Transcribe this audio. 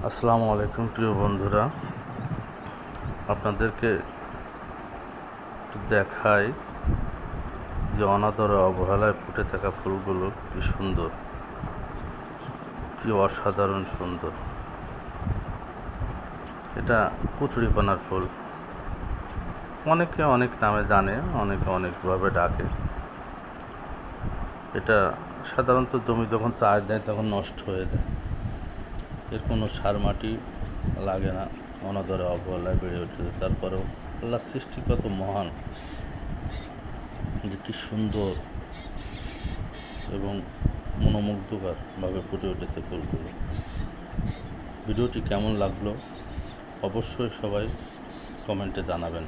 আসসালামু আলাইকুম প্রিয় বন্ধুরা, আপনাদেরকে একটু দেখাই যে অনাদরে অবহেলায় ফুটে থাকা ফুলগুলো কি সুন্দর, কি অসাধারণ সুন্দর। এটা কুচুরিপানার ফুল, অনেকে অনেক নামে জানে, অনেকে অনেকভাবে ডাকে। এটা সাধারণত জমি যখন চাষ দেয় তখন নষ্ট হয়ে যায়, এর কোনো সার মাটি লাগে না, অনাদরে অবহেলায় বেড়ে উঠেছে। তারপরেও আল্লাহর সৃষ্টি কত মহান, যে কী সুন্দর এবং মনোমুগ্ধকরভাবে ফুটে উঠেছে ফুলগুলো। ভিডিওটি কেমন লাগলো অবশ্যই সবাই কমেন্টে জানাবেন।